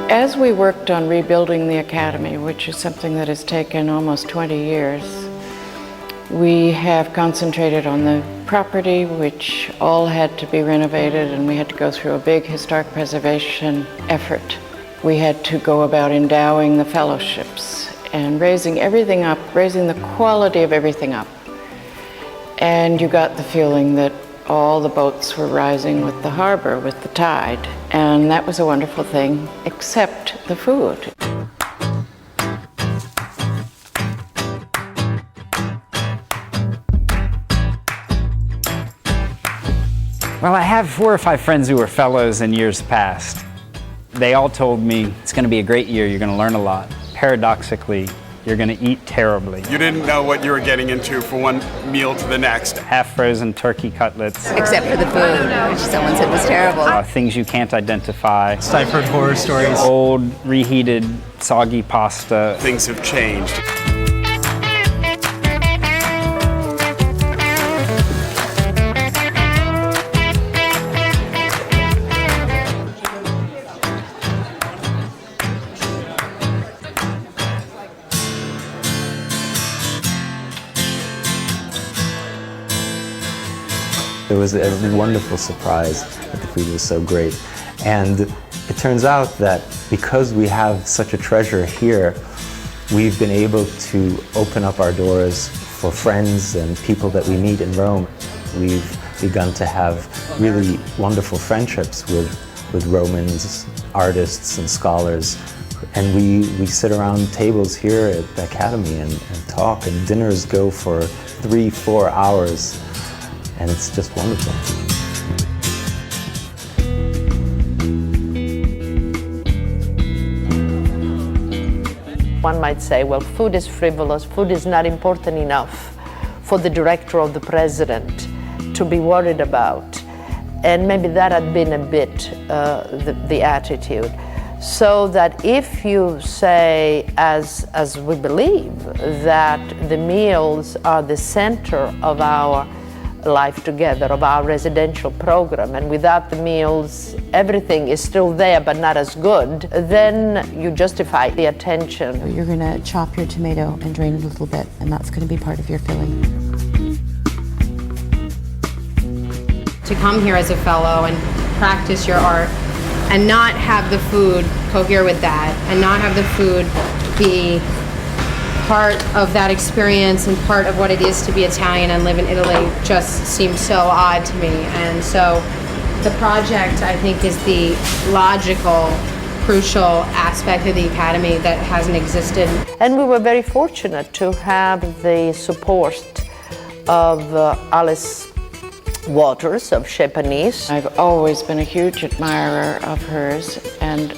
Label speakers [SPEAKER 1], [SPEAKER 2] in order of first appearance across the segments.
[SPEAKER 1] As we worked on rebuilding the Academy, which is something that has taken almost 20 years, we have concentrated on the property, which all had to be renovated, and we had to go through a big historic preservation effort. We had to go about endowing the fellowships and raising everything up, raising the quality of everything up. And you got the feeling that all the boats were rising with the harbor, with the tide. And that was a wonderful thing, except the food.
[SPEAKER 2] Well, I have 4 or 5 friends who were fellows in years past. They all told me, it's going to be a great year, you're going to learn a lot. Paradoxically, you're going to eat terribly.
[SPEAKER 3] You didn't know what you were getting into from one meal to the next.
[SPEAKER 2] Half-frozen turkey cutlets.
[SPEAKER 4] Except for the food, which someone said was terrible.
[SPEAKER 2] Things you can't identify.
[SPEAKER 5] Ciphered horror stories.
[SPEAKER 2] Old, reheated, soggy pasta.
[SPEAKER 3] Things have changed.
[SPEAKER 6] It was a wonderful surprise that the food was so great. And it turns out that because we have such a treasure here, we've been able to open up our doors for friends and people that we meet in Rome. We've begun to have really wonderful friendships with Romans, artists and scholars. And we sit around tables here at the Academy and talk, and dinners go for 3-4 hours. And it's just wonderful.
[SPEAKER 7] One might say, well, food is frivolous, food is not important enough for the director or the president to be worried about. And maybe that had been a bit the attitude. So that if you say, as we believe, that the meals are the center of our life together, of our residential program, and without the meals everything is still there but not as good, then you justify the attention.
[SPEAKER 8] You're going to chop your tomato and drain it a little bit, and that's going to be part of your filling.
[SPEAKER 9] To come here as a fellow and practice your art and not have the food cohere with that, and not have the food be part of that experience and part of what it is to be Italian and live in Italy just seems so odd to me. And so the project, I think, is the logical, crucial aspect of the Academy that hasn't existed.
[SPEAKER 7] And we were very fortunate to have the support of Alice Waters of Chez Panisse.
[SPEAKER 1] I've always been a huge admirer of hers, and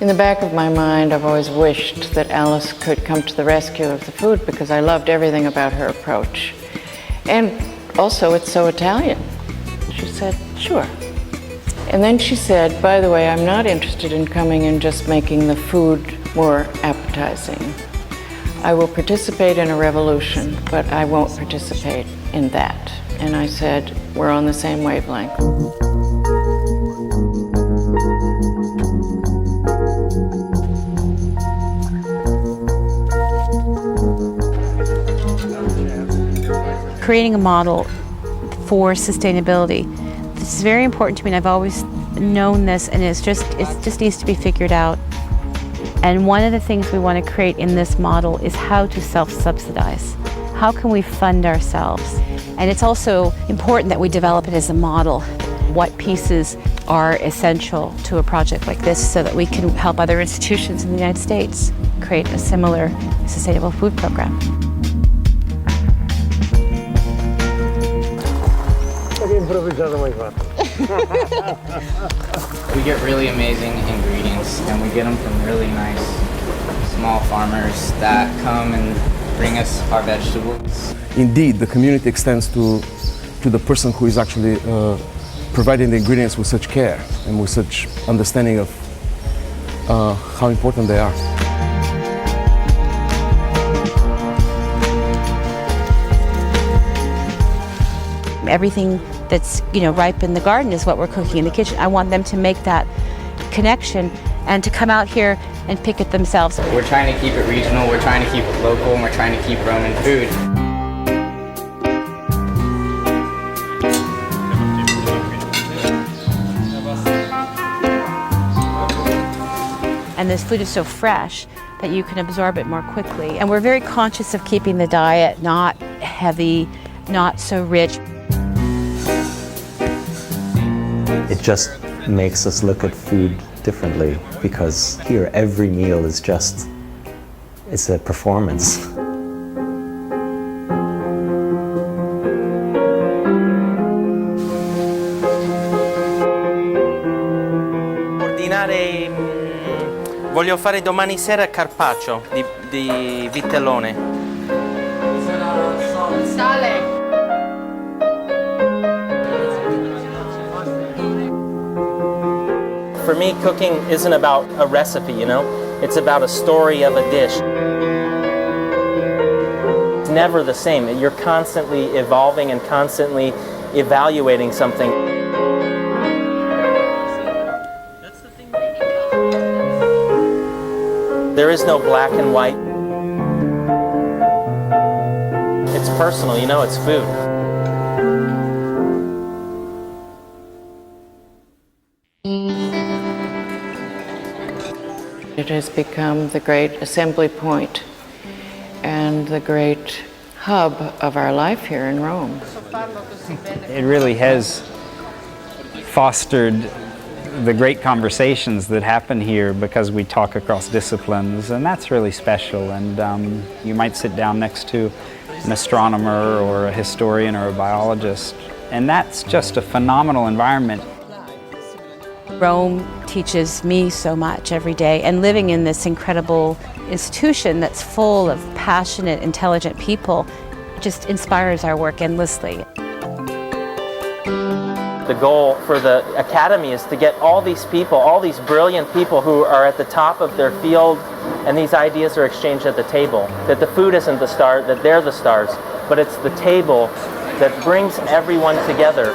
[SPEAKER 1] in the back of my mind, I've always wished that Alice could come to the rescue of the food, because I loved everything about her approach. And also, it's so Italian. She said, sure. And then she said, by the way, I'm not interested in coming and just making the food more appetizing. I will participate in a revolution, but I won't participate in that. And I said, we're on the same wavelength.
[SPEAKER 8] Creating a model for sustainability. This is very important to me, and I've always known this, and it just needs to be figured out. And one of the things we want to create in this model is how to self-subsidize. How can we fund ourselves? And it's also important that we develop it as a model. What pieces are essential to a project like this so that we can help other institutions in the United States create a similar sustainable food program.
[SPEAKER 10] We get really amazing ingredients, and we get them from really nice small farmers that come and
[SPEAKER 2] bring us our vegetables.
[SPEAKER 5] Indeed, the community extends to the person who is actually providing the ingredients with such care and with such understanding of how important they are.
[SPEAKER 8] Everything that's ripe in the garden is what we're cooking in the kitchen. I want them to make that connection and to come out here and pick it themselves.
[SPEAKER 2] We're trying to keep it regional, we're trying to keep it local, and we're trying to keep Roman food.
[SPEAKER 8] And this food is so fresh that you can absorb it more quickly. And we're very conscious of keeping the diet not heavy, not so rich.
[SPEAKER 6] It just makes us look at food differently because here every meal is just, it's a performance.
[SPEAKER 10] Voglio fare domani sera carpaccio di vitellone.
[SPEAKER 9] Sale.
[SPEAKER 10] For me, cooking isn't about a recipe, It's about a story of a dish. It's never the same. You're constantly evolving and constantly evaluating something. There is no black and white. It's personal, it's food.
[SPEAKER 1] It has become the great assembly point and the great hub of our life here in Rome.
[SPEAKER 2] It really has fostered the great conversations that happen here because we talk across disciplines, and that's really special. And you might sit down next to an astronomer or a historian or a biologist, and that's just a phenomenal environment.
[SPEAKER 8] Rome teaches me so much every day, and living in this incredible institution that's full of passionate, intelligent people just inspires our work endlessly.
[SPEAKER 10] The goal for the Academy is to get all these people, all these brilliant people who are at the top of their field, and these ideas are exchanged at the table. That the food isn't the star, that they're the stars, but it's the table that brings everyone together.